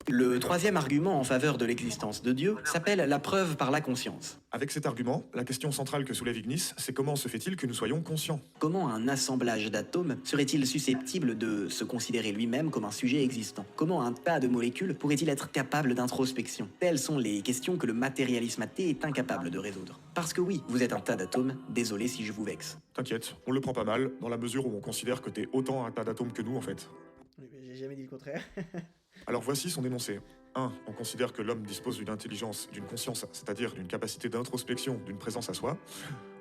Le troisième argument en faveur de l'existence de Dieu s'appelle la preuve par la conscience. Avec cet argument, la question centrale que soulève Ignis, c'est comment se fait-il que nous soyons conscients? Comment un assemblage d'atomes serait-il susceptible de se considérer lui-même comme un sujet existant? Comment un tas de molécules pourrait-il être capable d'introspection? Telles sont les questions que le matérialisme athée est incapable de résoudre. Parce que oui, vous êtes un tas d'atomes, désolé si je vous vexe. T'inquiète, on le prend pas mal, dans la mesure où on considère que t'es autant un tas d'atomes que nous en fait. J'ai jamais dit le contraire. Alors voici son énoncé. 1. On considère que l'homme dispose d'une intelligence, d'une conscience, c'est-à-dire d'une capacité d'introspection, d'une présence à soi.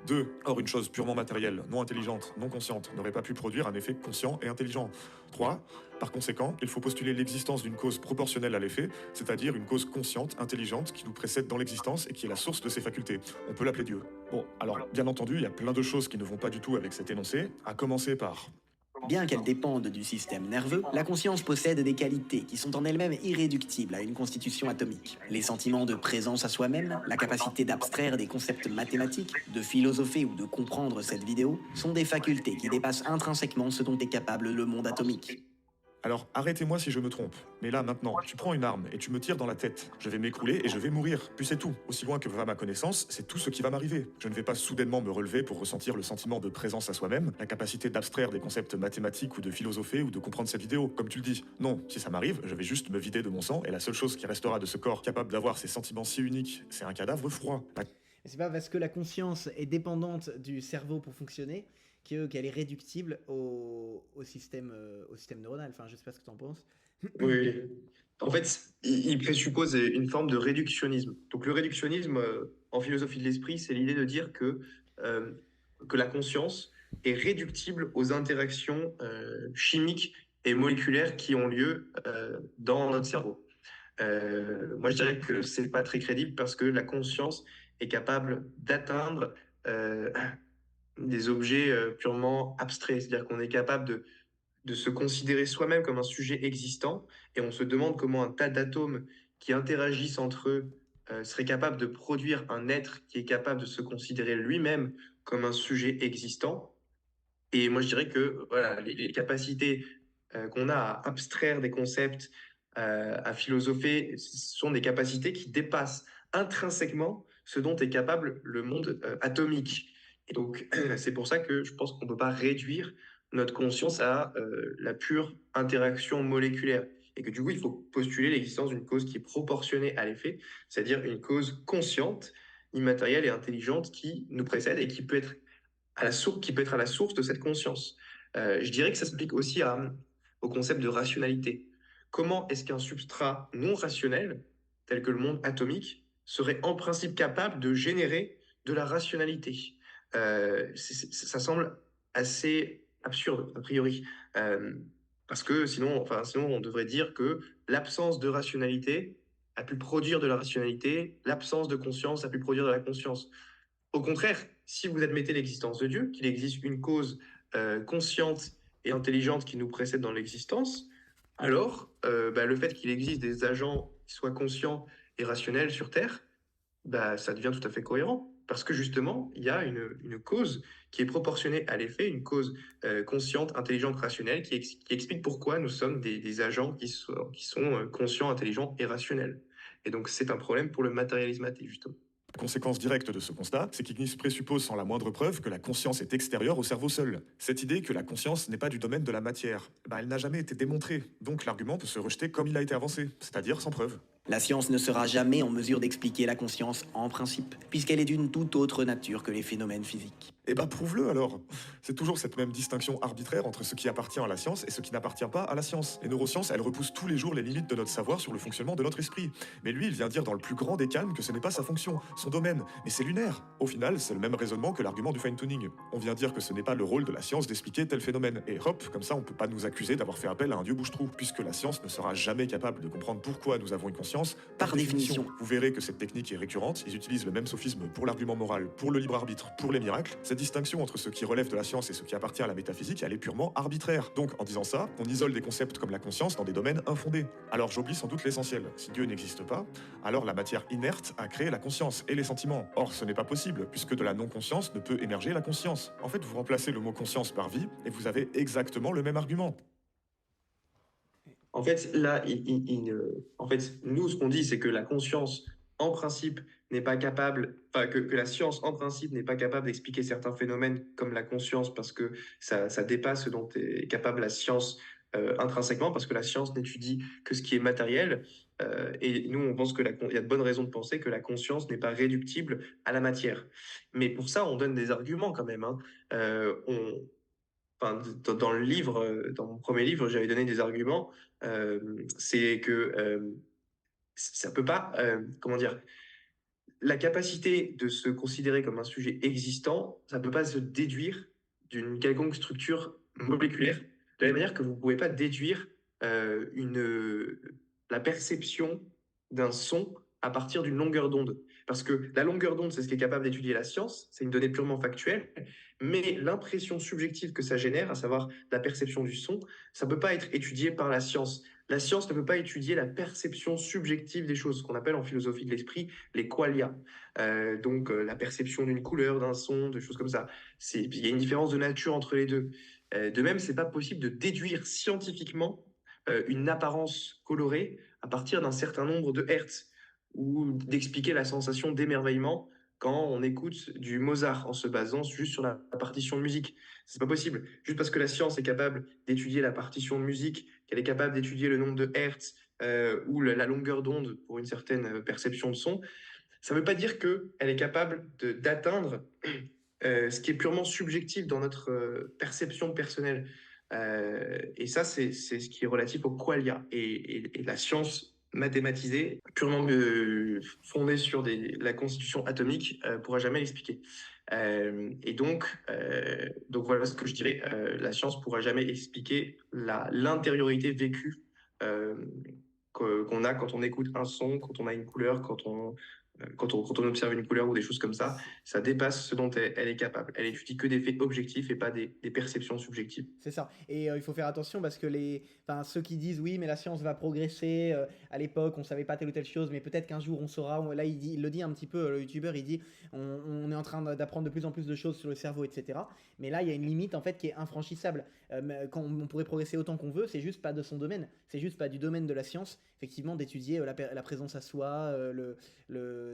2. Or, une chose purement matérielle, non intelligente, non consciente, n'aurait pas pu produire un effet conscient et intelligent. 3. Par conséquent, il faut postuler l'existence d'une cause proportionnelle à l'effet, c'est-à-dire une cause consciente, intelligente, qui nous précède dans l'existence et qui est la source de ses facultés. On peut l'appeler Dieu. Bon, alors, bien entendu, il y a plein de choses qui ne vont pas du tout avec cet énoncé, à commencer par... Bien qu'elle dépende du système nerveux, la conscience possède des qualités qui sont en elles-mêmes irréductibles à une constitution atomique. Les sentiments de présence à soi-même, la capacité d'abstraire des concepts mathématiques, de philosopher ou de comprendre cette vidéo, sont des facultés qui dépassent intrinsèquement ce dont est capable le monde atomique. Alors, arrêtez-moi si je me trompe. Mais là, maintenant, tu prends une arme et tu me tires dans la tête. Je vais m'écrouler et je vais mourir. Puis c'est tout. Aussi loin que va ma connaissance, c'est tout ce qui va m'arriver. Je ne vais pas soudainement me relever pour ressentir le sentiment de présence à soi-même, la capacité d'abstraire des concepts mathématiques ou de philosopher ou de comprendre cette vidéo, comme tu le dis. Non, si ça m'arrive, je vais juste me vider de mon sang et la seule chose qui restera de ce corps capable d'avoir ces sentiments si uniques, c'est un cadavre froid. Et c'est pas parce que la conscience est dépendante du cerveau pour fonctionner qu'elle est réductible au système neuronal. Enfin, je sais pas ce que tu en penses. Oui. En fait, il présuppose une forme de réductionnisme. Donc le réductionnisme, en philosophie de l'esprit, c'est l'idée de dire que la conscience est réductible aux interactions chimiques et moléculaires qui ont lieu dans notre cerveau. Moi, je dirais que c'est pas très crédible parce que la conscience est capable d'atteindre des objets purement abstraits. C'est-à-dire qu'on est capable de se considérer soi-même comme un sujet existant et on se demande comment un tas d'atomes qui interagissent entre eux serait capable de produire un être qui est capable de se considérer lui-même comme un sujet existant. Et moi, je dirais que voilà, les capacités qu'on a à abstraire des concepts, à philosopher, ce sont des capacités qui dépassent intrinsèquement ce dont est capable le monde atomique. Et donc, c'est pour ça que je pense qu'on ne peut pas réduire notre conscience à la pure interaction moléculaire. Et que du coup, il faut postuler l'existence d'une cause qui est proportionnée à l'effet, c'est-à-dire une cause consciente, immatérielle et intelligente qui nous précède et qui peut être à la source, qui peut être à la source de cette conscience. Je dirais que ça s'applique aussi au concept de rationalité. Comment est-ce qu'un substrat non rationnel, tel que le monde atomique, serait en principe capable de générer de la rationalité? Ça semble assez absurde, a priori. Parce que sinon, on devrait dire que l'absence de rationalité a pu produire de la rationalité, l'absence de conscience a pu produire de la conscience. Au contraire, si vous admettez l'existence de Dieu, qu'il existe une cause consciente et intelligente qui nous précède dans l'existence, alors le fait qu'il existe des agents qui soient conscients et rationnels sur Terre, ça devient tout à fait cohérent. Parce que justement, il y a une cause qui est proportionnée à l'effet, une cause consciente, intelligente, rationnelle, qui explique pourquoi nous sommes des agents qui sont conscients, intelligents et rationnels. Et donc, c'est un problème pour le matérialisme athée, justement. La conséquence directe de ce constat, c'est qu'Ignis présuppose sans la moindre preuve que la conscience est extérieure au cerveau seul. Cette idée que la conscience n'est pas du domaine de la matière, elle n'a jamais été démontrée, donc l'argument peut se rejeter comme il a été avancé, c'est-à-dire sans preuve. La science ne sera jamais en mesure d'expliquer la conscience en principe, puisqu'elle est d'une toute autre nature que les phénomènes physiques. Eh ben prouve-le alors. C'est toujours cette même distinction arbitraire entre ce qui appartient à la science et ce qui n'appartient pas à la science. Les neurosciences, elles repoussent tous les jours les limites de notre savoir sur le fonctionnement de notre esprit. Mais lui, il vient dire dans le plus grand des calmes que ce n'est pas sa fonction, son domaine, mais c'est lunaire. Au final, c'est le même raisonnement que l'argument du fine-tuning. On vient dire que ce n'est pas le rôle de la science d'expliquer tel phénomène. Et hop, comme ça on peut pas nous accuser d'avoir fait appel à un dieu bouche-trou, puisque la science ne sera jamais capable de comprendre pourquoi nous avons une conscience. Par définition. Vous verrez que cette technique est récurrente, ils utilisent le même sophisme pour l'argument moral, pour le libre arbitre, pour les miracles. Cette distinction entre ce qui relève de la science et ce qui appartient à la métaphysique, elle est purement arbitraire. Donc en disant ça, on isole des concepts comme la conscience dans des domaines infondés. Alors j'oublie sans doute l'essentiel. Si Dieu n'existe pas, alors la matière inerte a créé la conscience et les sentiments. Or ce n'est pas possible, puisque de la non-conscience ne peut émerger la conscience. En fait, vous remplacez le mot conscience par vie, et vous avez exactement le même argument. En fait, là, en fait, nous, ce qu'on dit, c'est que la conscience, en principe, n'est pas capable, enfin, que la science, en principe, n'est pas capable d'expliquer certains phénomènes comme la conscience, parce que ça dépasse ce dont est capable la science intrinsèquement, parce que la science n'étudie que ce qui est matériel. Et nous, on pense il y a de bonnes raisons de penser que la conscience n'est pas réductible à la matière. Mais pour ça, on donne des arguments quand même, hein. On, enfin, dans le livre, dans mon premier livre, j'avais donné des arguments. C'est que ça peut pas, comment dire, la capacité de se considérer comme un sujet existant, ça peut pas se déduire d'une quelconque structure moléculaire, de la même manière que vous pouvez pas déduire la perception d'un son à partir d'une longueur d'onde. Parce que la longueur d'onde, c'est ce qui est capable d'étudier la science, c'est une donnée purement factuelle, mais l'impression subjective que ça génère, à savoir la perception du son, ça ne peut pas être étudié par la science. La science ne peut pas étudier la perception subjective des choses, ce qu'on appelle en philosophie de l'esprit les qualia. Donc la perception d'une couleur, d'un son, de choses comme ça. Il y a une différence de nature entre les deux. De même, c'est pas possible de déduire scientifiquement une apparence colorée à partir d'un certain nombre de hertz ou d'expliquer la sensation d'émerveillement quand on écoute du Mozart en se basant juste sur la partition de musique. C'est pas possible. Juste parce que la science est capable d'étudier la partition de musique, qu'elle est capable d'étudier le nombre de hertz ou la longueur d'onde pour une certaine perception de son, ça ne veut pas dire qu'elle est capable d'atteindre ce qui est purement subjectif dans notre perception personnelle. Et ça, c'est ce qui est relatif au qualia. Et la science mathématisée, purement fondée sur la constitution atomique, pourra jamais l'expliquer. Donc voilà ce que je dirais. La science pourra jamais expliquer l'intériorité vécue euh, qu'on a quand on écoute un son, quand on a une couleur, quand on observe une couleur ou des choses comme ça dépasse ce dont elle est capable. Elle étudie que des faits objectifs et pas des perceptions subjectives. C'est ça. Et il faut faire attention parce que ceux qui disent oui, mais la science va progresser, à l'époque on savait pas telle ou telle chose, mais peut-être qu'un jour on saura. Là, il le dit un petit peu, le youtubeur, il dit on est en train d'apprendre de plus en plus de choses sur le cerveau, etc. Mais là, il y a une limite en fait qui est infranchissable. Quand on pourrait progresser autant qu'on veut, c'est juste pas de son domaine. C'est juste pas du domaine de la science, effectivement, d'étudier la présence à soi,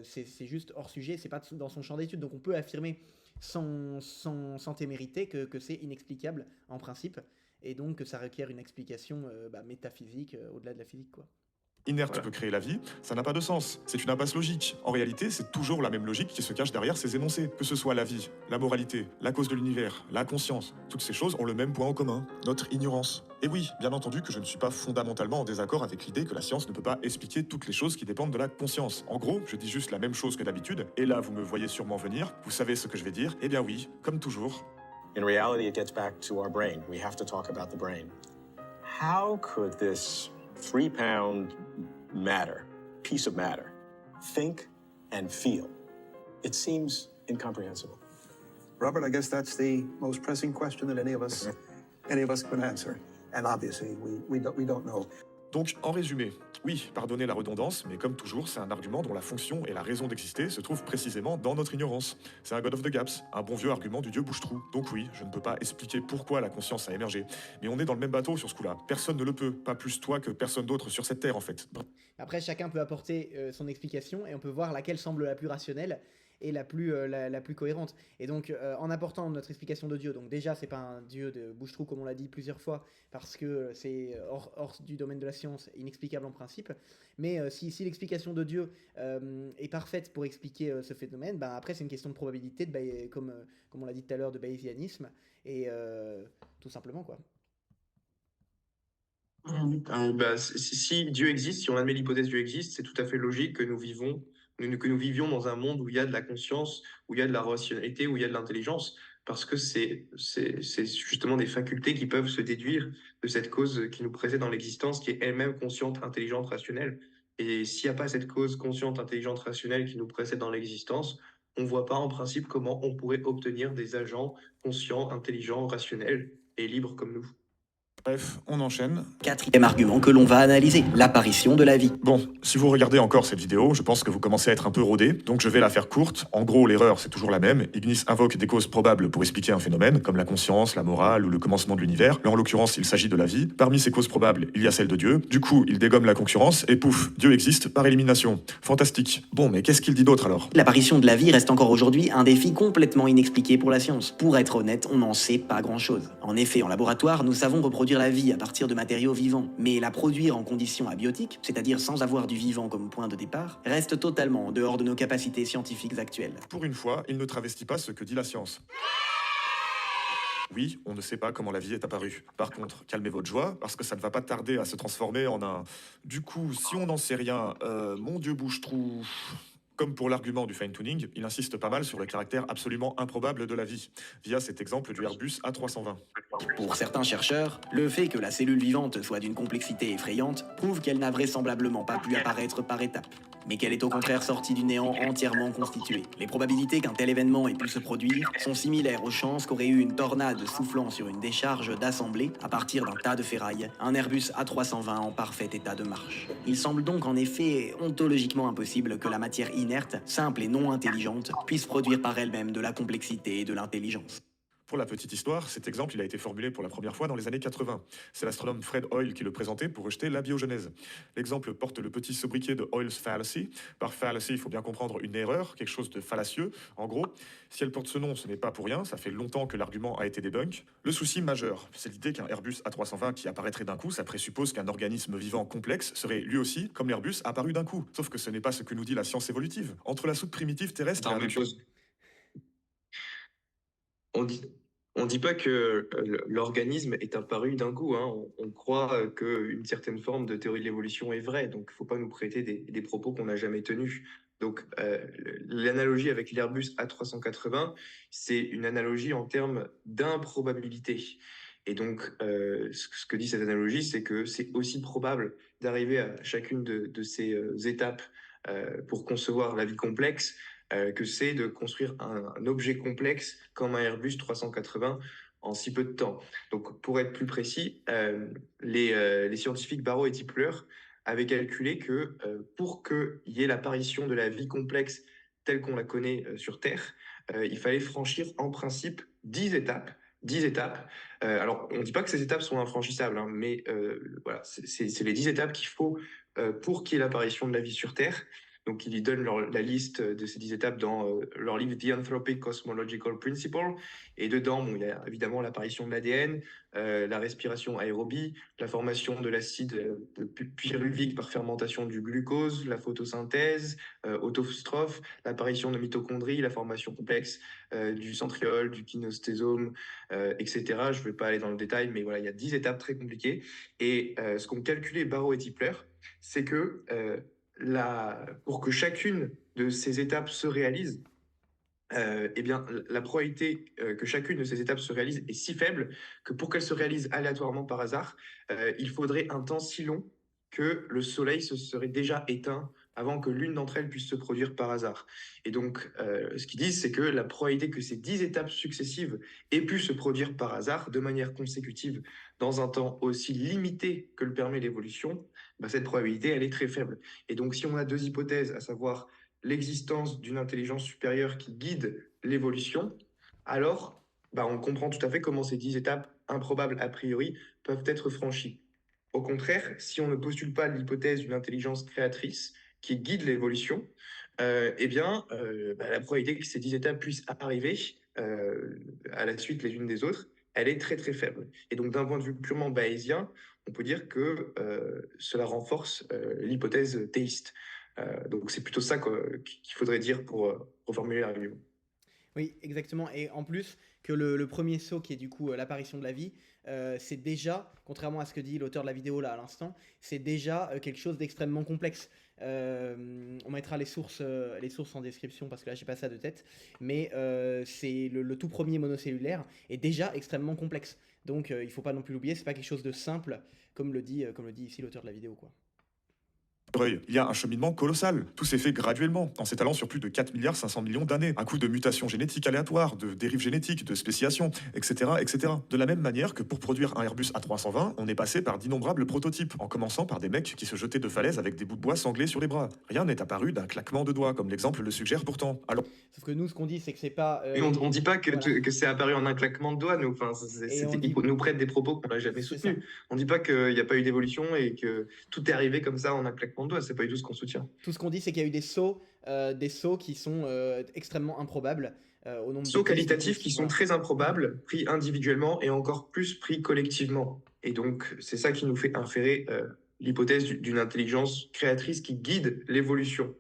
c'est juste hors sujet, c'est pas dans son champ d'étude. Donc on peut affirmer sans témérité que c'est inexplicable en principe, et donc que ça requiert une explication métaphysique au-delà de la physique, quoi. Inerte Voilà. peut créer la vie, ça n'a pas de sens. C'est une impasse logique. En réalité, c'est toujours la même logique qui se cache derrière ces énoncés. Que ce soit la vie, la moralité, la cause de l'univers, la conscience, toutes ces choses ont le même point en commun, notre ignorance. Et oui, bien entendu que je ne suis pas fondamentalement en désaccord avec l'idée que la science ne peut pas expliquer toutes les choses qui dépendent de la conscience. En gros, je dis juste la même chose que d'habitude, et là vous me voyez sûrement venir, vous savez ce que je vais dire, eh bien oui, comme toujours. In reality, it gets back to our brain. We have to talk about the brain. How could this 3-pound piece of matter, think and feel? It seems incomprehensible. Robert, I guess that's the most pressing question that any of us can answer. And obviously, we don't know. Donc, en résumé, oui, pardonnez la redondance, mais comme toujours, c'est un argument dont la fonction et la raison d'exister se trouvent précisément dans notre ignorance. C'est un God of the Gaps, un bon vieux argument du dieu bouche-trou. Donc oui, je ne peux pas expliquer pourquoi la conscience a émergé. Mais on est dans le même bateau sur ce coup-là. Personne ne le peut, pas plus toi que personne d'autre sur cette terre en fait. Après, chacun peut apporter son explication, et on peut voir laquelle semble la plus rationnelle et la plus cohérente. Et donc, en apportant notre explication de Dieu, donc déjà, c'est pas un Dieu de bouche-trou, comme on l'a dit plusieurs fois, parce que c'est hors du domaine de la science, inexplicable en principe. Mais si l'explication de Dieu est parfaite pour expliquer ce phénomène, après, c'est une question de probabilité, comme on l'a dit tout à l'heure, de bayésianisme, et tout simplement, quoi. Si Dieu existe, si on admet l'hypothèse Dieu existe, c'est tout à fait logique que nous vivions dans un monde où il y a de la conscience, où il y a de la rationalité, où il y a de l'intelligence, parce que c'est justement des facultés qui peuvent se déduire de cette cause qui nous précède dans l'existence, qui est elle-même consciente, intelligente, rationnelle. Et s'il n'y a pas cette cause consciente, intelligente, rationnelle qui nous précède dans l'existence, on ne voit pas en principe comment on pourrait obtenir des agents conscients, intelligents, rationnels et libres comme nous. Bref, on enchaîne. Quatrième argument que l'on va analyser, l'apparition de la vie. Bon, si vous regardez encore cette vidéo, je pense que vous commencez à être un peu rodé, donc je vais la faire courte. En gros, l'erreur, c'est toujours la même. Ignis invoque des causes probables pour expliquer un phénomène, comme la conscience, la morale ou le commencement de l'univers, mais en l'occurrence, il s'agit de la vie. Parmi ces causes probables, il y a celle de Dieu. Du coup, il dégomme la concurrence, et pouf, Dieu existe par élimination. Fantastique. Bon, mais qu'est-ce qu'il dit d'autre alors? L'apparition de la vie reste encore aujourd'hui un défi complètement inexpliqué pour la science. Pour être honnête, on n'en sait pas grand-chose. En effet, en laboratoire, nous savons reproduire la vie à partir de matériaux vivants, mais la produire en conditions abiotiques, c'est-à-dire sans avoir du vivant comme point de départ, reste totalement en dehors de nos capacités scientifiques actuelles. Pour une fois, il ne travestit pas ce que dit la science. Oui, on ne sait pas comment la vie est apparue. Par contre, calmez votre joie, parce que ça ne va pas tarder à se transformer en un... Du coup, si on n'en sait rien, mon Dieu bouche-trou... Comme pour l'argument du fine-tuning, il insiste pas mal sur le caractère absolument improbable de la vie, via cet exemple du Airbus A320. Pour certains chercheurs, le fait que la cellule vivante soit d'une complexité effrayante prouve qu'elle n'a vraisemblablement pas pu apparaître par étapes, mais qu'elle est au contraire sortie du néant entièrement constituée. Les probabilités qu'un tel événement ait pu se produire sont similaires aux chances qu'aurait eu une tornade soufflant sur une décharge d'assemblée à partir d'un tas de ferraille, un Airbus A320 en parfait état de marche. Il semble donc en effet ontologiquement impossible que la matière inerte, simple et non intelligente, puisse produire par elle-même de la complexité et de l'intelligence. Pour la petite histoire, cet exemple il a été formulé pour la première fois dans les années 80. C'est l'astronome Fred Hoyle qui le présentait pour rejeter l'abiogenèse. L'exemple porte le petit sobriquet de Hoyle's fallacy. Par fallacy, il faut bien comprendre une erreur, quelque chose de fallacieux. En gros, si elle porte ce nom, ce n'est pas pour rien, ça fait longtemps que l'argument a été débunk. Le souci majeur, c'est l'idée qu'un Airbus A320 qui apparaîtrait d'un coup, ça présuppose qu'un organisme vivant complexe serait lui aussi, comme l'Airbus, apparu d'un coup. Sauf que ce n'est pas ce que nous dit la science évolutive. Entre la soupe primitive terrestre et Non, un mais on dit, on dit pas que l'organisme est apparu d'un coup, hein. On croit qu'une certaine forme de théorie de l'évolution est vraie, donc il faut pas nous prêter des propos qu'on n'a jamais tenus. Donc l'analogie avec l'Airbus A380, c'est une analogie en termes d'improbabilité. Et donc ce que dit cette analogie, c'est que c'est aussi probable d'arriver à chacune de ces étapes pour concevoir la vie complexe que c'est de construire un objet complexe comme un Airbus 380 en si peu de temps. Donc, pour être plus précis, les scientifiques Barrow et Tipler avaient calculé que pour qu'il y ait l'apparition de la vie complexe telle qu'on la connaît sur Terre, il fallait franchir en principe 10 étapes. 10 étapes. Alors, on ne dit pas que ces étapes sont infranchissables, hein, mais voilà, c'est les 10 étapes qu'il faut pour qu'il y ait l'apparition de la vie sur Terre. Donc, ils y donnent la liste de ces 10 étapes dans leur livre The Anthropic Cosmological Principle. Et dedans, bon, il y a évidemment l'apparition de l'ADN, la respiration aérobie, la formation de l'acide pyruvique par fermentation du glucose, la photosynthèse, autostrophe, l'apparition de mitochondries, la formation complexe du centriole, du kinostésome, etc. Je ne vais pas aller dans le détail, mais voilà, il y a 10 étapes très compliquées. Et ce qu'ont calculé Barrow et Tipler, c'est que pour que chacune de ces étapes se réalise, eh bien, la probabilité que chacune de ces étapes se réalise est si faible que pour qu'elle se réalise aléatoirement par hasard, il faudrait un temps si long que le Soleil se serait déjà éteint avant que l'une d'entre elles puisse se produire par hasard. Et donc, ce qu'ils disent, c'est que la probabilité que ces 10 étapes successives aient pu se produire par hasard de manière consécutive dans un temps aussi limité que le permet l'évolution, bah, cette probabilité, elle est très faible. Et donc, si on a deux hypothèses, à savoir l'existence d'une intelligence supérieure qui guide l'évolution, alors bah, on comprend tout à fait comment ces 10 étapes improbables a priori peuvent être franchies. Au contraire, si on ne postule pas l'hypothèse d'une intelligence créatrice qui guide l'évolution, eh bien, bah, la probabilité que ces 10 étapes puissent arriver à la suite les unes des autres, elle est très très faible. Et donc d'un point de vue purement bayésien, on peut dire que cela renforce l'hypothèse théiste. Donc c'est plutôt ça qu'il faudrait dire pour reformuler l'argument. Oui, exactement. Et en plus, que le premier saut, qui est du coup l'apparition de la vie, c'est déjà, contrairement à ce que dit l'auteur de la vidéo là à l'instant, c'est déjà quelque chose d'extrêmement complexe. On mettra les sources en description parce que là j'ai pas ça de tête, mais c'est le tout premier monocellulaire est déjà extrêmement complexe. Donc il faut pas non plus l'oublier, c'est pas quelque chose de simple comme le dit ici l'auteur de la vidéo, quoi. Il y a un cheminement colossal. Tout s'est fait graduellement, en s'étalant sur plus de 4,5 milliards d'années, à coup de mutations génétiques aléatoires, de dérives génétiques, de spéciation, etc., etc. De la même manière que pour produire un Airbus A320, on est passé par d'innombrables prototypes, en commençant par des mecs qui se jetaient de falaises avec des bouts de bois sanglés sur les bras. Rien n'est apparu d'un claquement de doigts, comme l'exemple le suggère pourtant. Alors, Sauf que nous, ce qu'on dit, c'est que c'est pas. Et on dit pas que, voilà. que c'est apparu en un claquement de doigts, nous. Enfin, Et on dit- il nous prête des propos qu'on n'a jamais C'est soutenus. On dit pas qu'il n'y a pas eu d'évolution et que tout est arrivé comme ça en un claquement de doigts. C'est pas du tout ce qu'on soutient. Tout ce qu'on dit, c'est qu'il y a eu des sauts qui sont extrêmement improbables au nombre Sauts de pistes. qualitatifs qui sont Voilà. très improbables, pris individuellement et encore plus pris collectivement. Et donc, c'est ça qui nous fait inférer l'hypothèse d'une intelligence créatrice qui guide l'évolution.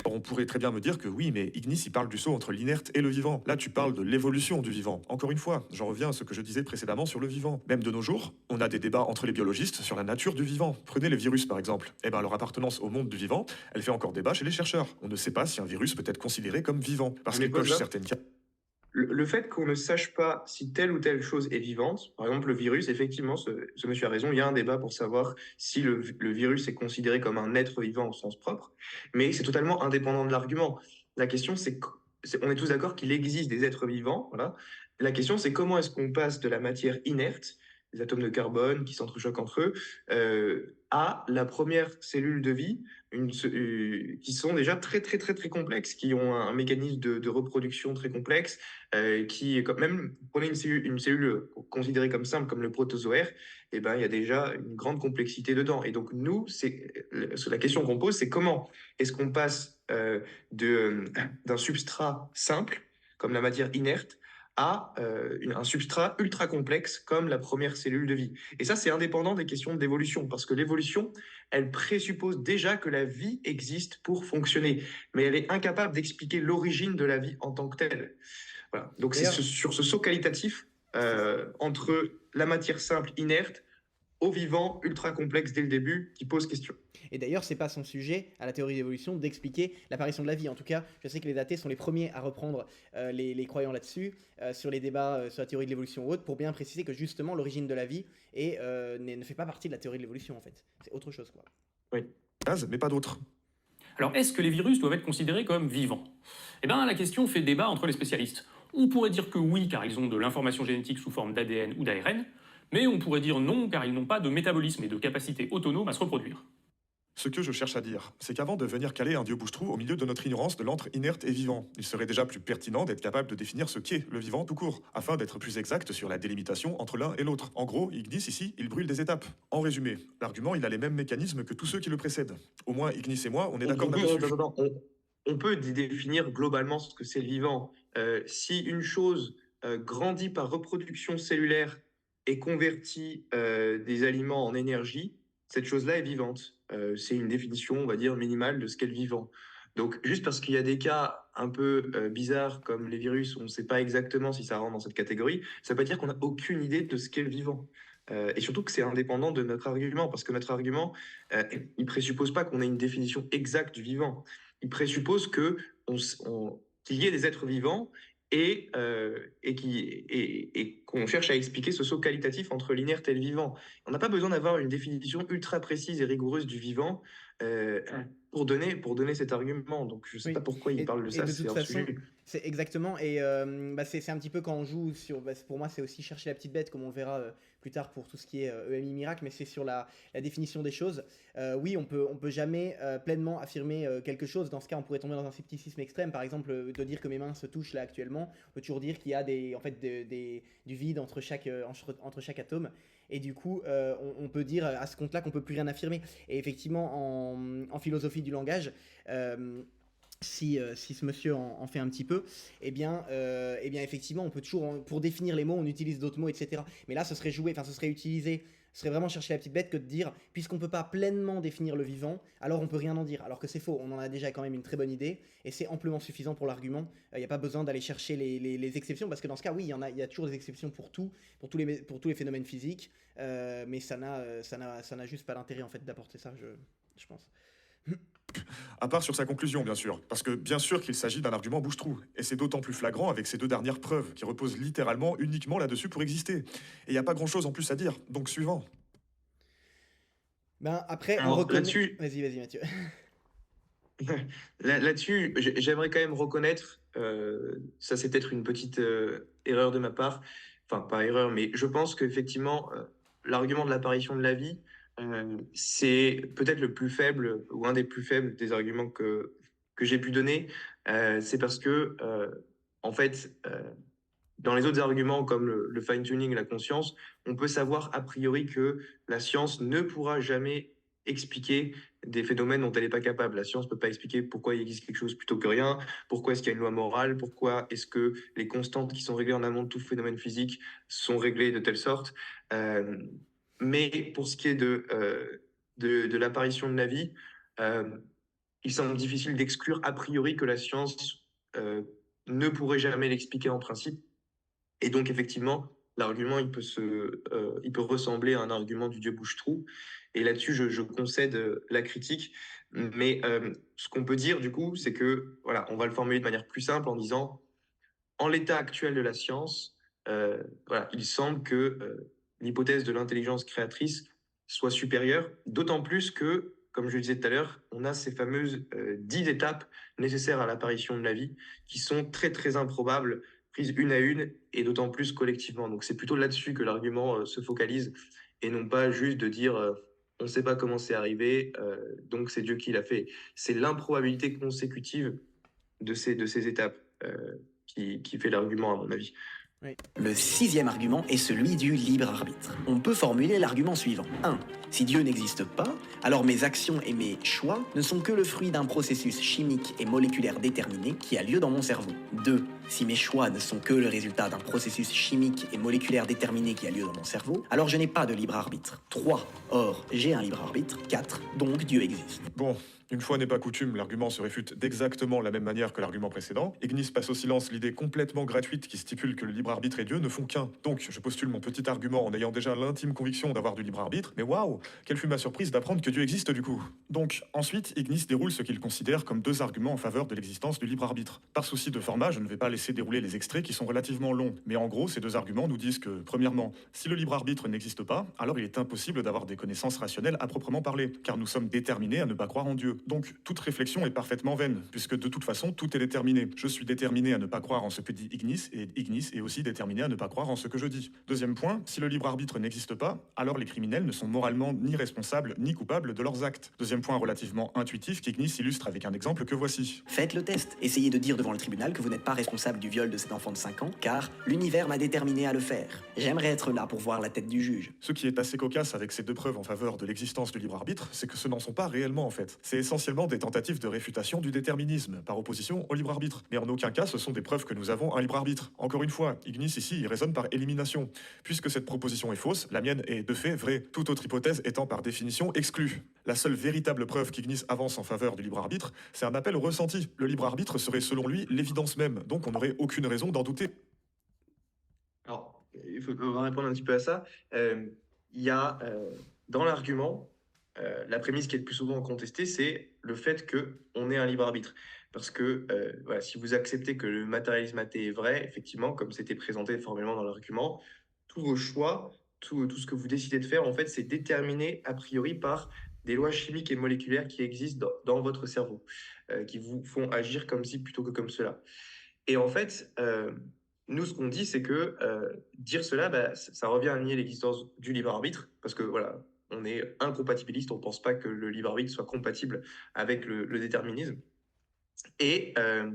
on pourrait très bien me dire que oui, mais Ignis, il parle du saut entre l'inerte et le vivant. Là, tu parles de l'évolution du vivant. Encore une fois, j'en reviens à ce que je disais précédemment sur le vivant. Même de nos jours, on a des débats entre les biologistes sur la nature du vivant. Prenez les virus, par exemple. Eh ben, leur appartenance au monde du vivant, elle fait encore débat chez les chercheurs. On ne sait pas si un virus peut être considéré comme vivant, parce Mais qu'il quoi, coche ça certaines cases. Le fait qu'on ne sache pas si telle ou telle chose est vivante, par exemple le virus, effectivement, ce monsieur a raison, il y a un débat pour savoir si le virus est considéré comme un être vivant au sens propre, mais c'est totalement indépendant de l'argument. La question, on est tous d'accord qu'il existe des êtres vivants, voilà. La question, c'est comment est-ce qu'on passe de la matière inerte, des atomes de carbone qui s'entrechoquent entre eux, à la première cellule de vie, qui sont déjà très très très très complexes, qui ont un mécanisme de reproduction très complexe, qui, quand même, prenez une cellule considérée comme simple, comme le protozoaire, et ben, il y a déjà une grande complexité dedans. Et donc, nous, la question qu'on pose, c'est comment est-ce qu'on passe d'un substrat simple, comme la matière inerte, à un substrat ultra complexe comme la première cellule de vie. Et ça, c'est indépendant des questions d'évolution, parce que l'évolution, elle présuppose déjà que la vie existe pour fonctionner, mais elle est incapable d'expliquer l'origine de la vie en tant que telle. Voilà. Donc c'est sur ce saut qualitatif entre la matière simple inerte au vivant ultra complexe dès le début qui pose question. Et d'ailleurs, c'est pas son sujet à la théorie d'évolution d'expliquer l'apparition de la vie. En tout cas, je sais que les athées sont les premiers à reprendre les croyants là-dessus, sur les débats sur la théorie de l'évolution ou autre, pour bien préciser que justement l'origine de la vie ne fait pas partie de la théorie de l'évolution en fait. C'est autre chose quoi. Oui. Mais pas d'autres. Alors, est-ce que les virus doivent être considérés comme vivants? Eh bien, la question fait débat entre les spécialistes. On pourrait dire que oui, car ils ont de l'information génétique sous forme d'ADN ou d'ARN, mais on pourrait dire non, car ils n'ont pas de métabolisme et de capacité autonome à se reproduire. Ce que je cherche à dire, c'est qu'avant de venir caler un dieu bouche-trou au milieu de notre ignorance de l'antre inerte et vivant, il serait déjà plus pertinent d'être capable de définir ce qu'est le vivant tout court, afin d'être plus exact sur la délimitation entre l'un et l'autre. En gros, Ignis ici, il brûle des étapes. En résumé, l'argument, il a les mêmes mécanismes que tous ceux qui le précèdent. Au moins, Ignis et moi, on est d'accord là-dessus. On peut définir globalement ce que c'est le vivant. Si une chose grandit par reproduction cellulaire et convertit des aliments en énergie, cette chose-là est vivante. C'est une définition, on va dire, minimale de ce qu'est le vivant. Donc, juste parce qu'il y a des cas un peu bizarres comme les virus, on ne sait pas exactement si ça rentre dans cette catégorie, ça ne veut pas dire qu'on n'a aucune idée de ce qu'est le vivant. Et surtout que c'est indépendant de notre argument, parce que notre argument, il ne présuppose pas qu'on ait une définition exacte du vivant. Il présuppose qu'il y ait des êtres vivants et qu'on cherche à expliquer ce saut qualitatif entre l'inerte et le vivant. On n'a pas besoin d'avoir une définition ultra précise et rigoureuse du vivant pour donner cet argument. Donc je ne sais pas pourquoi il parle de ça. De toute façon, sujet. c'est exactement, et c'est un petit peu quand on joue sur, pour moi c'est aussi chercher la petite bête, comme on le verra plus tard pour tout ce qui est EMI miracle, mais c'est sur la définition des choses. Oui, on peut jamais pleinement affirmer quelque chose. Dans ce cas, on pourrait tomber dans un scepticisme extrême, par exemple de dire que mes mains se touchent là actuellement. On peut toujours dire qu'il y a du vide entre chaque atome. Et du coup, on peut dire à ce compte-là qu'on ne peut plus rien affirmer. Et effectivement, en philosophie du langage, si ce monsieur en fait un petit peu, eh bien effectivement, on peut toujours, pour définir les mots, on utilise d'autres mots, etc. Mais là, ce serait vraiment chercher la petite bête que de dire, puisqu'on ne peut pas pleinement définir le vivant, alors on peut rien en dire. Alors que c'est faux, on en a déjà quand même une très bonne idée, et c'est amplement suffisant pour l'argument. Il n'y a pas besoin d'aller chercher les exceptions, parce que dans ce cas, oui, il y a toujours des exceptions pour tous les phénomènes physiques, mais ça n'a juste pas d'intérêt en fait d'apporter ça, je pense. À part sur sa conclusion, bien sûr, parce que bien sûr qu'il s'agit d'un argument bouche-trou, et c'est d'autant plus flagrant avec ces deux dernières preuves, qui reposent littéralement uniquement là-dessus pour exister. Et il n'y a pas grand-chose en plus à dire, donc suivant. Ben, après, on Alors reconnaît... là-dessus, Vas-y, Mathieu. Là-dessus, j'aimerais quand même reconnaître, ça c'est peut-être une petite erreur de ma part, enfin pas erreur, mais je pense qu'effectivement, l'argument de l'apparition de la vie, c'est peut-être le plus faible ou un des plus faibles des arguments que j'ai pu donner. C'est parce que, en fait, dans les autres arguments comme le fine-tuning, la conscience, on peut savoir a priori que la science ne pourra jamais expliquer des phénomènes dont elle n'est pas capable. La science ne peut pas expliquer pourquoi il existe quelque chose plutôt que rien, pourquoi est-ce qu'il y a une loi morale, pourquoi est-ce que les constantes qui sont réglées en amont de tout phénomène physique sont réglées de telle sorte. Euh, mais pour ce qui est de l'apparition de la vie, euh, il semble difficile d'exclure a priori que la science ne pourrait jamais l'expliquer en principe. Et donc, effectivement, l'argument, il peut ressembler à un argument du Dieu bouche-trou. Et là-dessus, je concède la critique. Mais ce qu'on peut dire, du coup, c'est que, voilà, on va le formuler de manière plus simple en disant, en l'état actuel de la science, voilà, il semble que l'hypothèse de l'intelligence créatrice soit supérieure, d'autant plus que, comme je le disais tout à l'heure, on a ces fameuses 10 étapes nécessaires à l'apparition de la vie qui sont très très improbables, prises une à une et d'autant plus collectivement. Donc c'est plutôt là-dessus que l'argument se focalise et non pas juste de dire on ne sait pas comment c'est arrivé, donc c'est Dieu qui l'a fait. C'est l'improbabilité consécutive de ces étapes. Qui fait l'argument, à mon avis. Oui. Le sixième argument est celui du libre arbitre. On peut formuler l'argument suivant. 1. Si Dieu n'existe pas, alors mes actions et mes choix ne sont que le fruit d'un processus chimique et moléculaire déterminé qui a lieu dans mon cerveau. 2. Si mes choix ne sont que le résultat d'un processus chimique et moléculaire déterminé qui a lieu dans mon cerveau, alors je n'ai pas de libre arbitre. 3. Or, j'ai un libre arbitre. 4. Donc Dieu existe. Bon, une fois n'est pas coutume, l'argument se réfute d'exactement la même manière que l'argument précédent. Ignis passe au silence l'idée complètement gratuite qui stipule que le libre arbitre et Dieu ne font qu'un. Donc, je postule mon petit argument en ayant déjà l'intime conviction d'avoir du libre arbitre, mais waouh, quelle fut ma surprise d'apprendre que Dieu existe du coup. Donc, ensuite, Ignis déroule ce qu'il considère comme deux arguments en faveur de l'existence du libre arbitre. Par souci de format, je ne vais pas laisser dérouler les extraits qui sont relativement longs, mais en gros, ces deux arguments nous disent que, premièrement, si le libre arbitre n'existe pas, alors il est impossible d'avoir des connaissances rationnelles à proprement parler, car nous sommes déterminés à ne pas croire en Dieu. Donc, toute réflexion est parfaitement vaine, puisque de toute façon, tout est déterminé. Je suis déterminé à ne pas croire en ce que dit Ignis, et Ignis est aussi déterminé à ne pas croire en ce que je dis. Deuxième point, si le libre arbitre n'existe pas, alors les criminels ne sont moralement ni responsables ni coupables de leurs actes. Deuxième point relativement intuitif qu'Ignis illustre avec un exemple que voici. Faites le test. Essayez de dire devant le tribunal que vous n'êtes pas responsable du viol de cet enfant de 5 ans, car l'univers m'a déterminé à le faire. J'aimerais être là pour voir la tête du juge. Ce qui est assez cocasse avec ces deux preuves en faveur de l'existence du libre arbitre, c'est que ce n'en sont pas réellement en fait. C'est essentiellement des tentatives de réfutation du déterminisme, par opposition au libre arbitre. Mais en aucun cas, ce sont des preuves que nous avons un libre arbitre. Encore une fois, Ignis ici, il raisonne par élimination. Puisque cette proposition est fausse, la mienne est de fait vraie, toute autre hypothèse étant par définition exclue. La seule véritable preuve qu'Ignis avance en faveur du libre arbitre, c'est un appel au ressenti. Le libre arbitre serait selon lui l'évidence même, donc on n'aurait aucune raison d'en douter. Alors, on va répondre un petit peu à ça. Il y a dans l'argument, la prémisse qui est le plus souvent contestée, c'est le fait qu'on ait un libre arbitre. Parce que voilà, si vous acceptez que le matérialisme athée est vrai, effectivement, comme c'était présenté formellement dans l'argument, tous vos choix, tout ce que vous décidez de faire, en fait, c'est déterminé a priori par des lois chimiques et moléculaires qui existent dans votre cerveau, qui vous font agir comme ci plutôt que comme cela. Et en fait, nous, ce qu'on dit, c'est que dire cela, bah, ça revient à nier l'existence du libre arbitre, parce que voilà, on est incompatibiliste, on ne pense pas que le libre arbitre soit compatible avec le déterminisme. Et, euh,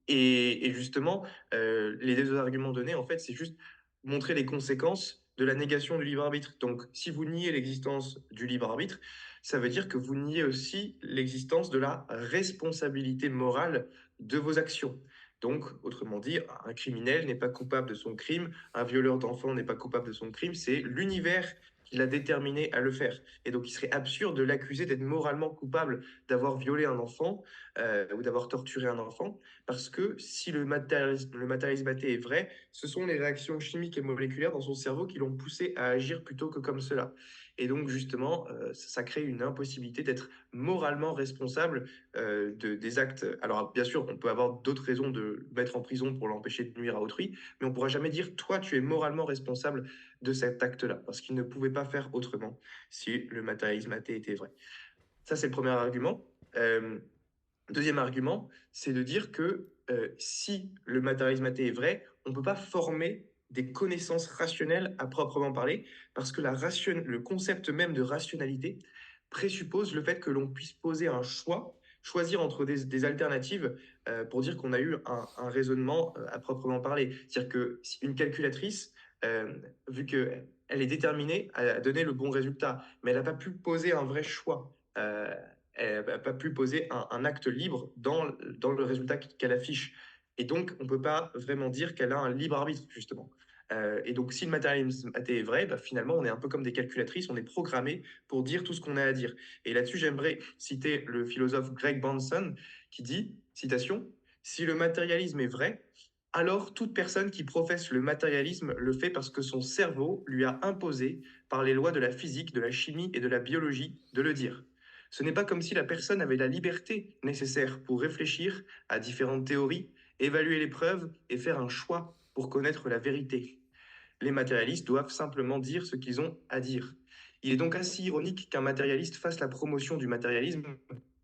et justement, les deux arguments donnés, en fait, c'est juste montrer les conséquences de la négation du libre arbitre. Donc, si vous niez l'existence du libre arbitre, ça veut dire que vous niez aussi l'existence de la responsabilité morale de vos actions. Donc, autrement dit, un criminel n'est pas coupable de son crime, un violeur d'enfants n'est pas coupable de son crime, c'est l'univers qui l'a déterminé à le faire. Et donc, il serait absurde de l'accuser d'être moralement coupable d'avoir violé un enfant ou d'avoir torturé un enfant, parce que si le matérialisme athée est vrai, ce sont les réactions chimiques et moléculaires dans son cerveau qui l'ont poussé à agir plutôt que comme cela. Et donc, justement, ça crée une impossibilité d'être moralement responsable des actes. Alors, bien sûr, on peut avoir d'autres raisons de le mettre en prison pour l'empêcher de nuire à autrui, mais on ne pourra jamais dire, toi, tu es moralement responsable de cet acte-là, parce qu'il ne pouvait pas faire autrement si le matérialisme athée était vrai. Ça, c'est le premier argument. Deuxième argument, c'est de dire que si le matérialisme athée est vrai, on ne peut pas former des connaissances rationnelles à proprement parler, parce que le concept même de rationalité présuppose le fait que l'on puisse poser un choix, choisir entre des alternatives pour dire qu'on a eu un raisonnement à proprement parler. C'est-à-dire que si une calculatrice, vu qu'elle est déterminée à donner le bon résultat, mais elle n'a pas pu poser un vrai choix. Elle n'a pas pu poser un acte libre dans le résultat qu'elle affiche. Et donc, on ne peut pas vraiment dire qu'elle a un libre arbitre, justement. Et donc, si le matérialisme athée est vrai, bah, finalement, on est un peu comme des calculatrices, on est programmé pour dire tout ce qu'on a à dire. Et là-dessus, j'aimerais citer le philosophe Greg Bahnsen qui dit, citation, « Si le matérialisme est vrai, alors toute personne qui professe le matérialisme le fait parce que son cerveau lui a imposé, par les lois de la physique, de la chimie et de la biologie, de le dire. Ce n'est pas comme si la personne avait la liberté nécessaire pour réfléchir à différentes théories, évaluer les preuves et faire un choix pour connaître la vérité. Les matérialistes doivent simplement dire ce qu'ils ont à dire. Il est donc assez ironique qu'un matérialiste fasse la promotion du matérialisme,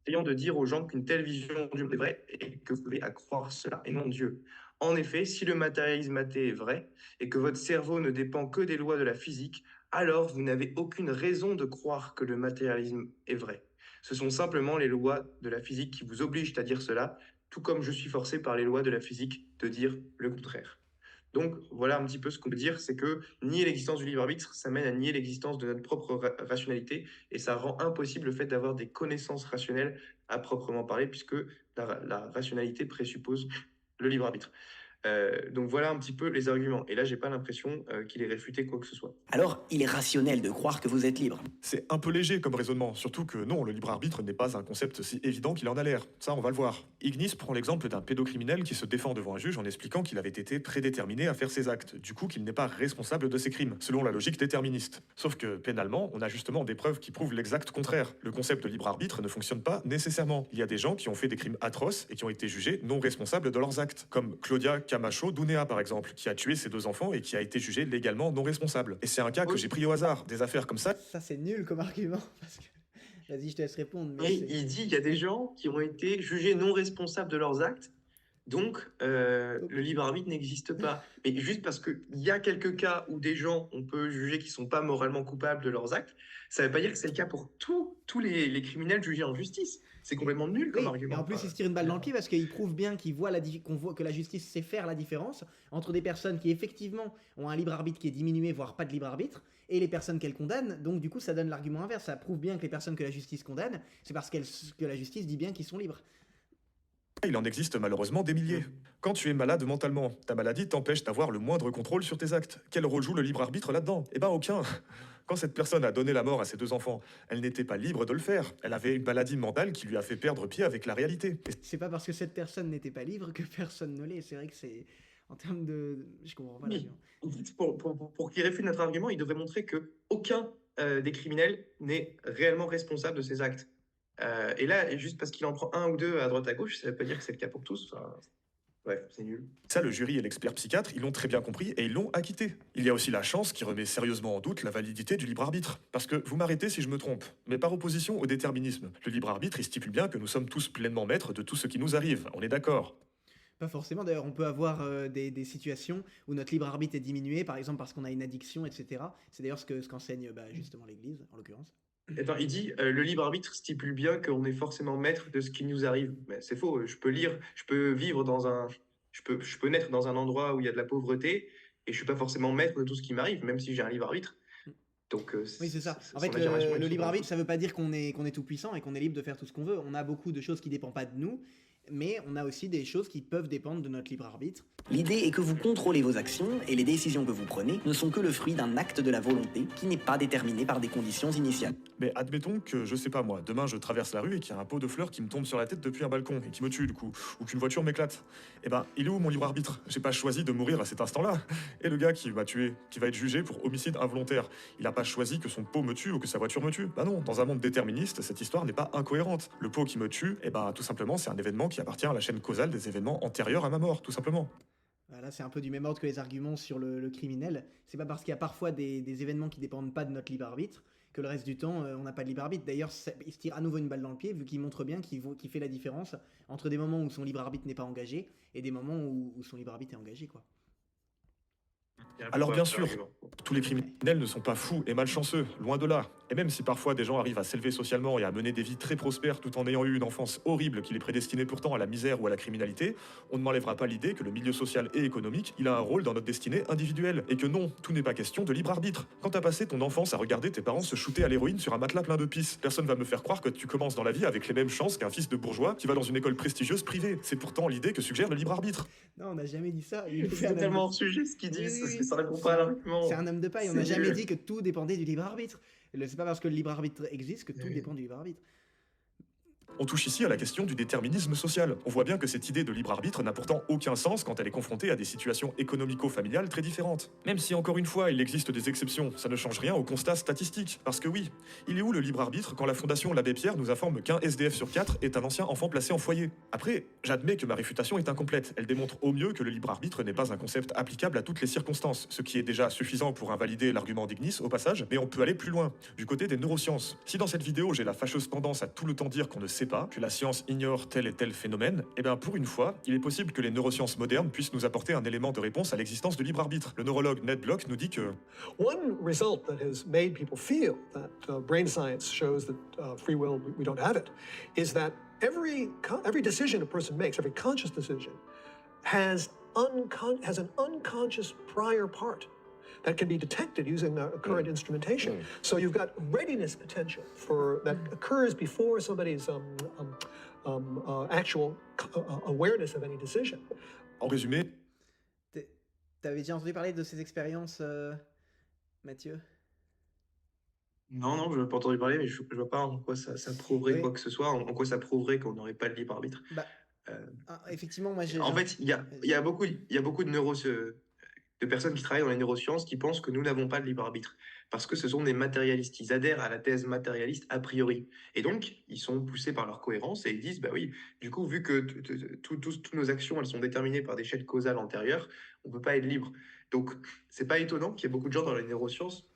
essayant de dire aux gens qu'une telle vision du monde est vraie et que vous devez à croire cela et non Dieu. En effet, si le matérialisme athée est vrai et que votre cerveau ne dépend que des lois de la physique, alors vous n'avez aucune raison de croire que le matérialisme est vrai. Ce sont simplement les lois de la physique qui vous obligent à dire cela, tout comme je suis forcé par les lois de la physique de dire le contraire. Donc voilà un petit peu ce qu'on peut dire, c'est que nier l'existence du libre arbitre, ça mène à nier l'existence de notre propre rationalité et ça rend impossible le fait d'avoir des connaissances rationnelles à proprement parler, puisque la rationalité présuppose le libre arbitre. Donc voilà un petit peu les arguments. Et là, j'ai pas l'impression qu'il ait réfuté quoi que ce soit. Alors, il est rationnel de croire que vous êtes libre. C'est un peu léger comme raisonnement, surtout que non, le libre arbitre n'est pas un concept si évident qu'il en a l'air. Ça, on va le voir. Ignis prend l'exemple d'un pédocriminel qui se défend devant un juge en expliquant qu'il avait été prédéterminé à faire ses actes, du coup qu'il n'est pas responsable de ses crimes, selon la logique déterministe. Sauf que, pénalement, on a justement des preuves qui prouvent l'exact contraire. Le concept de libre arbitre ne fonctionne pas nécessairement. Il y a des gens qui ont fait des crimes atroces et qui ont été jugés non responsables de leurs actes, comme Claudia Camacho Dunea par exemple, qui a tué ses 2 enfants et qui a été jugé légalement non responsable. Et c'est un cas que j'ai pris au hasard. Des affaires comme ça. Ça, c'est nul comme argument. Parce que... Vas-y, je te laisse répondre. Mais Oui, il dit il y a des gens qui ont été jugés non responsables de leurs acts, donc le libre arbitre n'existe pas. Mais juste parce qu'il y a quelques cas où des gens, on peut juger qu'ils ne sont pas moralement coupables de leurs actes, ça ne veut pas dire que c'est le cas pour tous les criminels jugés en justice. C'est complètement nul comme oui, argument. et en plus, il se tire une balle dans le pied parce qu'il prouve bien qu'on voit que la justice sait faire la différence entre des personnes qui effectivement ont un libre arbitre qui est diminué, voire pas de libre arbitre, et les personnes qu'elle condamne. Donc du coup, ça donne l'argument inverse. Ça prouve bien que les personnes que la justice condamne, c'est parce que la justice dit bien qu'ils sont libres. Il en existe malheureusement des milliers. Quand tu es malade mentalement, ta maladie t'empêche d'avoir le moindre contrôle sur tes actes. Quel rôle joue le libre arbitre là-dedans? Eh ben aucun. Quand cette personne a donné la mort à ses 2 enfants, elle n'était pas libre de le faire. Elle avait une maladie mentale qui lui a fait perdre pied avec la réalité. C'est pas parce que cette personne n'était pas libre que personne ne l'est. C'est vrai que c'est... En termes de... Je comprends pas Oui. l'argument. Pour qu'il réfute notre argument, il devrait montrer qu'aucun des criminels n'est réellement responsable de ses actes. Et là, juste parce qu'il en prend 1 ou 2 à droite à gauche, ça ne veut pas dire que c'est le cas pour tous. Enfin, bref, c'est nul. Ça, le jury et l'expert psychiatre, ils l'ont très bien compris et ils l'ont acquitté. Il y a aussi la chance qui remet sérieusement en doute la validité du libre arbitre. Parce que, vous m'arrêtez si je me trompe, mais par opposition au déterminisme, le libre arbitre, il stipule bien que nous sommes tous pleinement maîtres de tout ce qui nous arrive. On est d'accord? Pas forcément, d'ailleurs, on peut avoir des situations où notre libre arbitre est diminué, par exemple parce qu'on a une addiction, etc. C'est d'ailleurs ce qu'enseigne justement l'Église, en l'occurrence. Attends, il dit le libre arbitre stipule bien qu'on est forcément maître de ce qui nous arrive. Mais c'est faux. Je peux vivre je peux naître dans un endroit où il y a de la pauvreté et je suis pas forcément maître de tout ce qui m'arrive, même si j'ai un libre arbitre. Donc oui, c'est ça. En son fait, affirmation est le libre totalement arbitre, fausse. ça veut pas dire qu'on est tout puissant et qu'on est libre de faire tout ce qu'on veut. On a beaucoup de choses qui dépendent pas de nous mais on a aussi des choses qui peuvent dépendre de notre libre arbitre. L'idée est que vous contrôlez vos actions et les décisions que vous prenez ne sont que le fruit d'un acte de la volonté qui n'est pas déterminé par des conditions initiales. Mais admettons que, je sais pas moi, demain je traverse la rue et qu'il y a un pot de fleurs qui me tombe sur la tête depuis un balcon et qui me tue du coup, ou qu'une voiture m'éclate. Eh ben, il est où mon libre arbitre? J'ai pas choisi de mourir à cet instant-là. Et le gars qui m'a tué, qui va être jugé pour homicide involontaire, il a pas choisi que son pot me tue ou que sa voiture me tue. Bah non, dans un monde déterministe, cette histoire n'est pas incohérente. Le pot qui me tue, eh ben, tout simplement, c'est un événement qui appartient à la chaîne causale des événements antérieurs à ma mort, tout simplement. Voilà, c'est un peu du même ordre que les arguments sur le criminel. C'est pas parce qu'il y a parfois des événements qui dépendent pas de notre libre arbitre que le reste du temps, on n'a pas de libre arbitre. D'ailleurs, il se tire à nouveau une balle dans le pied, vu qu'il montre bien qu'il fait la différence entre des moments où son libre arbitre n'est pas engagé et des moments où son libre arbitre est engagé, quoi. Alors bien sûr, tous les criminels ne sont pas fous et malchanceux, loin de là. Et même si parfois des gens arrivent à s'élever socialement et à mener des vies très prospères tout en ayant eu une enfance horrible qui les prédestinait pourtant à la misère ou à la criminalité, on ne m'enlèvera pas l'idée que le milieu social et économique, il a un rôle dans notre destinée individuelle. Et que non, tout n'est pas question de libre arbitre. Quand t'as passé ton enfance à regarder tes parents se shooter à l'héroïne sur un matelas plein de pisse, personne va me faire croire que tu commences dans la vie avec les mêmes chances qu'un fils de bourgeois qui va dans une école prestigieuse privée. C'est pourtant l'idée que suggère le libre arbitre. Non, on n'a jamais dit ça. C'est tellement hors sujet ce qu'ils disent, parce que ça répond pas à l'argument. C'est un homme de paille, on n'a jamais dit que tout dépendait du libre arbitre. C'est pas parce que le libre arbitre existe que tout dépend du libre arbitre. On touche ici à la question du déterminisme social. On voit bien que cette idée de libre arbitre n'a pourtant aucun sens quand elle est confrontée à des situations économico-familiales très différentes. Même si, encore une fois, il existe des exceptions, ça ne change rien au constat statistique. Parce que oui, il est où le libre arbitre quand la Fondation l'Abbé Pierre nous informe qu'un SDF sur 4 est un ancien enfant placé en foyer? Après, j'admets que ma réfutation est incomplète. Elle démontre au mieux que le libre arbitre n'est pas un concept applicable à toutes les circonstances, ce qui est déjà suffisant pour invalider l'argument d'Ignis au passage, mais on peut aller plus loin, du côté des neurosciences. Si dans cette vidéo j'ai la fâcheuse tendance à tout le temps dire qu'on ne sait pas, que la science ignore tel et tel phénomène, eh bien pour une fois, il est possible que les neurosciences modernes puissent nous apporter un élément de réponse à l'existence du libre arbitre. Le neurologue Ned Block nous dit que One result that has made people feel that brain science shows that free will, we don't have it, is that every decision a person makes, every conscious decision, has an unconscious prior part that can be detected using current instrumentation. So you've got readiness potential that occurs before somebody's actual awareness of any decision. en résumé, T'avais déjà entendu parler de ces expériences, Mathieu? Non, je n'ai pas entendu parler, mais je vois pas en quoi ça prouverait Oui. quoi que ce soit, en quoi ça prouverait qu'on n'aurait pas de libre arbitre. Bah, Euh, effectivement, moi En fait, il y a beaucoup de personnes qui travaillent dans les neurosciences qui pensent que nous n'avons pas de libre arbitre, parce que ce sont des matérialistes. Ils adhèrent à la thèse matérialiste a priori. Et donc, ils sont poussés par leur cohérence et ils disent, bah oui, du coup, vu que toutes nos actions, elles sont déterminées par des chaînes causales antérieures, on ne peut pas être libre. Donc, c'est pas étonnant qu'il y ait beaucoup de gens dans les neurosciences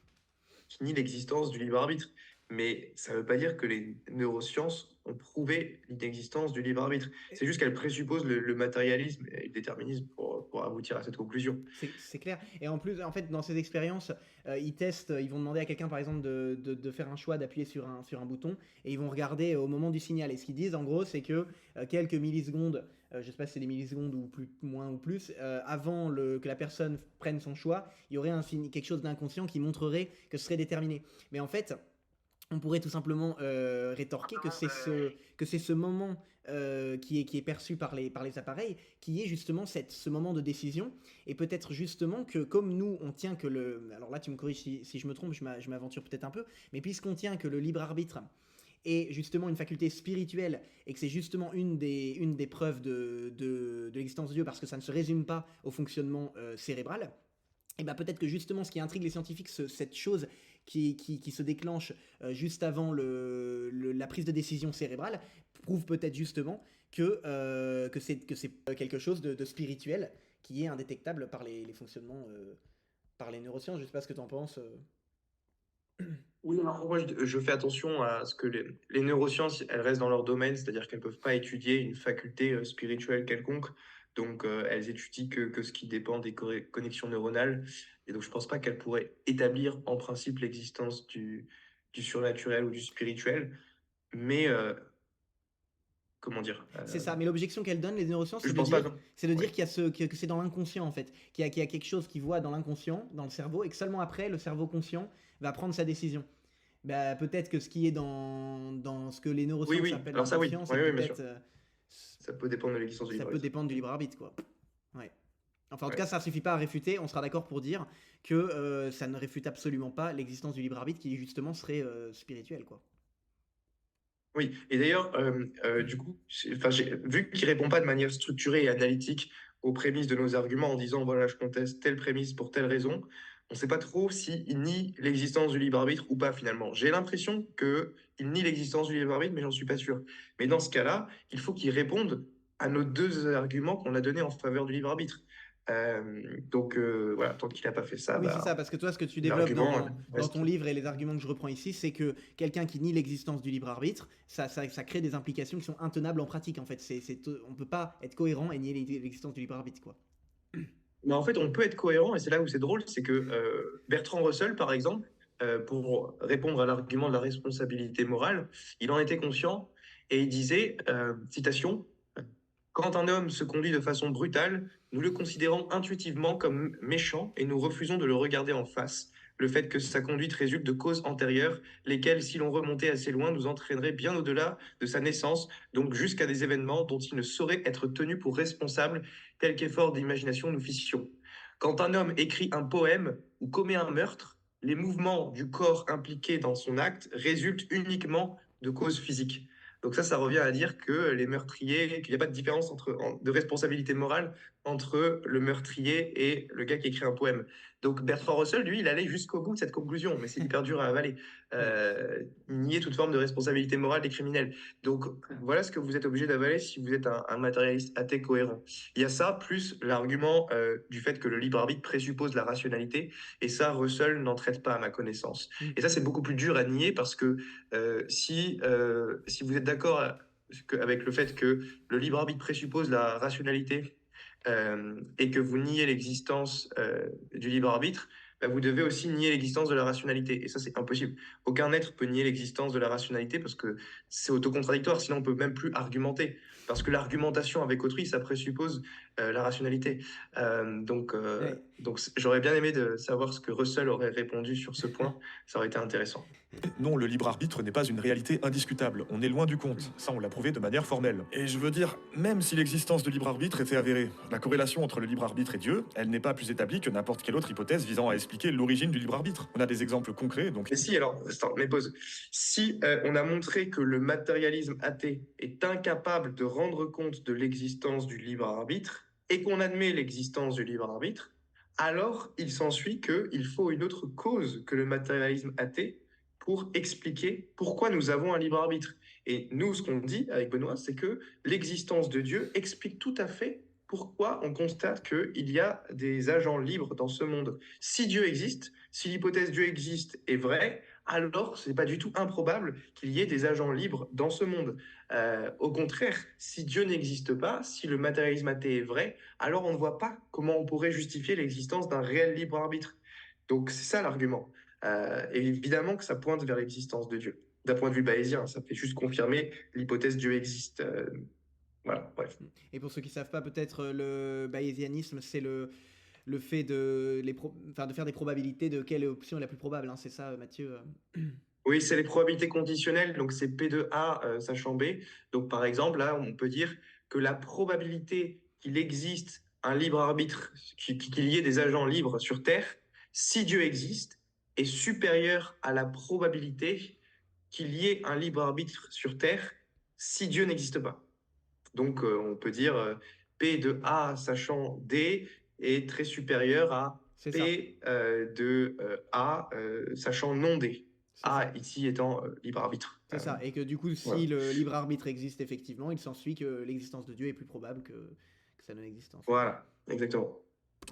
qui nient l'existence du libre arbitre. Mais ça ne veut pas dire que les neurosciences ont prouvé l'inexistence du libre arbitre. C'est juste qu'elles présupposent le matérialisme et le déterminisme pour aboutir à cette conclusion. C'est clair. Et en plus, en fait, dans ces expériences, ils testent, ils vont demander à quelqu'un, par exemple, de faire un choix, d'appuyer sur un bouton, et ils vont regarder au moment du signal. Et ce qu'ils disent, en gros, c'est que quelques millisecondes, je ne sais pas si c'est des millisecondes ou plus, moins ou plus, avant que la personne prenne son choix, il y aurait quelque chose d'inconscient qui montrerait que ce serait déterminé. Mais en fait, on pourrait tout simplement rétorquer que c'est ce moment qui est perçu par les appareils, qui est justement ce moment de décision, et peut-être justement que comme nous, on tient que alors là tu me corriges si je me trompe, je m'aventure peut-être un peu, mais puisqu'on tient que le libre arbitre est justement une faculté spirituelle, et que c'est justement une des preuves de l'existence de Dieu, parce que ça ne se résume pas au fonctionnement cérébral, et bien peut-être que justement ce qui intrigue les scientifiques, cette chose qui se déclenche juste avant la prise de décision cérébrale, prouve peut-être justement que c'est quelque chose de spirituel qui est indétectable par les fonctionnements, par les neurosciences. Je ne sais pas ce que tu en penses. Oui, alors moi je fais attention à ce que les neurosciences, elles restent dans leur domaine, c'est-à-dire qu'elles ne peuvent pas étudier une faculté spirituelle quelconque. Donc, elles étudient que ce qui dépend des connexions neuronales. Et donc, je ne pense pas qu'elles pourraient établir en principe l'existence du surnaturel ou du spirituel. Mais, comment dire C'est ça, mais l'objection qu'elles donnent, les neurosciences, Je c'est pense de pas dire, que- c'est de Ouais. dire que c'est dans l'inconscient, en fait. Qu'il y a quelque chose qui voit dans l'inconscient, dans le cerveau, et que seulement après, le cerveau conscient va prendre sa décision. Bah, peut-être que ce qui est dans ce que les neurosciences Oui, appellent alors ça, oui. l'inconscient, Oui, c'est oui, bien peut-être Ça peut dépendre de l'existence du Ça libre peut arbitre. dépendre du libre arbitre, quoi. Ouais. Enfin, en tout Ouais. cas, ça ne suffit pas à réfuter. On sera d'accord pour dire que ça ne réfute absolument pas l'existence du libre arbitre qui, justement, serait spirituel, quoi. Oui, et d'ailleurs, du coup, enfin, vu qu'il répond pas de manière structurée et analytique aux prémices de nos arguments en disant, voilà, je conteste telle prémisse pour telle raison, on ne sait pas trop s'il nie l'existence du libre arbitre ou pas finalement. J'ai l'impression qu'il nie l'existence du libre arbitre, mais j'en suis pas sûr. Mais dans ce cas-là, il faut qu'il réponde à nos deux arguments qu'on a donnés en faveur du libre arbitre. Donc voilà, tant qu'il n'a pas fait ça, Oui, c'est bah, ça, parce que toi, ce que tu développes l'argument dans reste. ton livre et les arguments que je reprends ici, c'est que quelqu'un qui nie l'existence du libre arbitre, ça crée des implications qui sont intenables en pratique, en fait. On ne peut pas être cohérent et nier l'existence du libre arbitre, quoi. Mais en fait, on peut être cohérent, et c'est là où c'est drôle, c'est que Bertrand Russell, par exemple, pour répondre à l'argument de la responsabilité morale, il en était conscient et il disait, citation, quand un homme se conduit de façon brutale, nous le considérons intuitivement comme méchant et nous refusons de le regarder en face. Le fait que sa conduite résulte de causes antérieures, lesquelles, si l'on remontait assez loin, nous entraîneraient bien au-delà de sa naissance, donc jusqu'à des événements dont il ne saurait être tenu pour responsable, quelque effort d'imagination nous fissions. Quand un homme écrit un poème ou commet un meurtre, les mouvements du corps impliqués dans son acte résultent uniquement de causes physiques. Donc ça revient à dire que les meurtriers, qu'il n'y a pas de différence de responsabilité morale entre le meurtrier et le gars qui écrit un poème. Donc Bertrand Russell, lui, il allait jusqu'au bout de cette conclusion, mais c'est hyper dur à avaler. Il niait toute forme de responsabilité morale des criminels. Donc voilà ce que vous êtes obligé d'avaler si vous êtes un matérialiste athée cohérent. Il y a ça, plus l'argument du fait que le libre arbitre présuppose la rationalité, et ça, Russell n'en traite pas à ma connaissance. Et ça, c'est beaucoup plus dur à nier parce que si vous êtes d'accord avec le fait que le libre arbitre présuppose la rationalité et que vous niez l'existence du libre arbitre, bah, vous devez aussi nier l'existence de la rationalité. Et ça, c'est impossible. Aucun être peut nier l'existence de la rationalité parce que c'est autocontradictoire, sinon on peut même plus argumenter. Parce que l'argumentation avec autrui, ça présuppose la rationalité. Ouais. Donc j'aurais bien aimé de savoir ce que Russell aurait répondu sur ce point. Ça aurait été intéressant. Non, le libre arbitre n'est pas une réalité indiscutable. On est loin du compte. Ça, on l'a prouvé de manière formelle. Et je veux dire, même si l'existence du libre arbitre était avérée, la corrélation entre le libre arbitre et Dieu, elle n'est pas plus établie que n'importe quelle autre hypothèse visant à expliquer l'origine du libre arbitre. On a des exemples concrets, donc... Mais si, alors, attends, mais pause. Si on a montré que le matérialisme athée est incapable de rendre compte de l'existence du libre arbitre et qu'on admet l'existence du libre arbitre, alors il s'ensuit qu'il faut une autre cause que le matérialisme athée pour expliquer pourquoi nous avons un libre arbitre. Et nous, ce qu'on dit avec Benoît, c'est que l'existence de Dieu explique tout à fait pourquoi on constate qu'il y a des agents libres dans ce monde. Si Dieu existe, si l'hypothèse Dieu existe est vraie, alors ce n'est pas du tout improbable qu'il y ait des agents libres dans ce monde. Au contraire, si Dieu n'existe pas, si le matérialisme athée est vrai, alors on ne voit pas comment on pourrait justifier l'existence d'un réel libre arbitre. Donc c'est ça l'argument. Et évidemment que ça pointe vers l'existence de Dieu. D'un point de vue bayésien, ça fait juste confirmer l'hypothèse Dieu existe. Voilà, bref. Et pour ceux qui ne savent pas, peut-être le bayésianisme, c'est le fait de faire des probabilités de quelle option est la plus probable, hein, c'est ça, Mathieu? Oui, c'est les probabilités conditionnelles, donc c'est P de A sachant B. Donc par exemple, là, on peut dire que la probabilité qu'il existe un libre arbitre, qu'il y ait des agents libres sur Terre, si Dieu existe, est supérieure à la probabilité qu'il y ait un libre arbitre sur Terre si Dieu n'existe pas. Donc on peut dire P de A sachant D est très supérieur à C'est ça. P de A sachant non D. C'est A ça. ici étant libre arbitre. C'est ça. Et que du coup, si voilà. le libre arbitre existe effectivement, il s'ensuit que l'existence de Dieu est plus probable que sa non-existence. Voilà, exactement.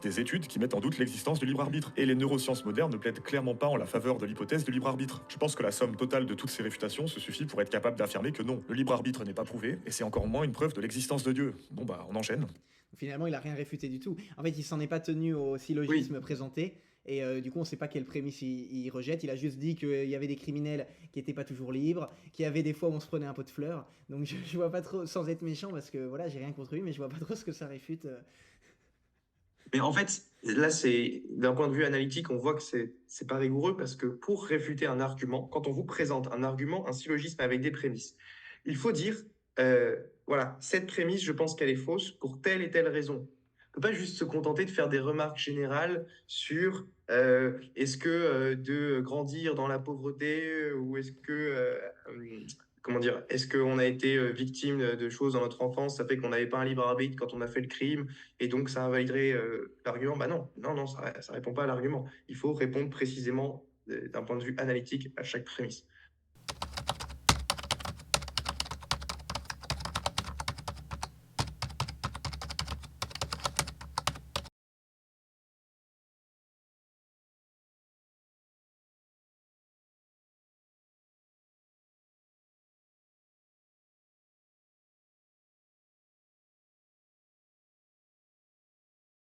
Des études qui mettent en doute l'existence du libre arbitre. Et les neurosciences modernes ne plaident clairement pas en la faveur de l'hypothèse du libre arbitre. Je pense que la somme totale de toutes ces réfutations se suffit pour être capable d'affirmer que non, le libre arbitre n'est pas prouvé, et c'est encore moins une preuve de l'existence de Dieu. Bon bah, on enchaîne. Finalement, il a rien réfuté du tout. En fait, il s'en est pas tenu au syllogisme présenté. Et du coup, on ne sait pas quelle prémisse il rejette. Il a juste dit qu'il y avait des criminels qui n'étaient pas toujours libres, qu'il y avait des fois où on se prenait un pot de fleurs. Donc je vois pas trop, sans être méchant, parce que voilà, j'ai rien contre lui, mais je vois pas trop ce que ça réfute. Mais en fait, là, c'est d'un point de vue analytique, on voit que c'est pas rigoureux parce que pour réfuter un argument, quand on vous présente un argument, un syllogisme avec des prémices, il faut dire voilà, cette prémisse, je pense qu'elle est fausse pour telle et telle raison. On ne peut pas juste se contenter de faire des remarques générales sur est-ce que de grandir dans la pauvreté ou est-ce que comment dire, est-ce qu'on a été victime de choses dans notre enfance, ça fait qu'on n'avait pas un libre arbitre quand on a fait le crime, et donc ça invaliderait l'argument? Bah non, non, non, ça répond pas à l'argument. Il faut répondre précisément d'un point de vue analytique à chaque prémisse.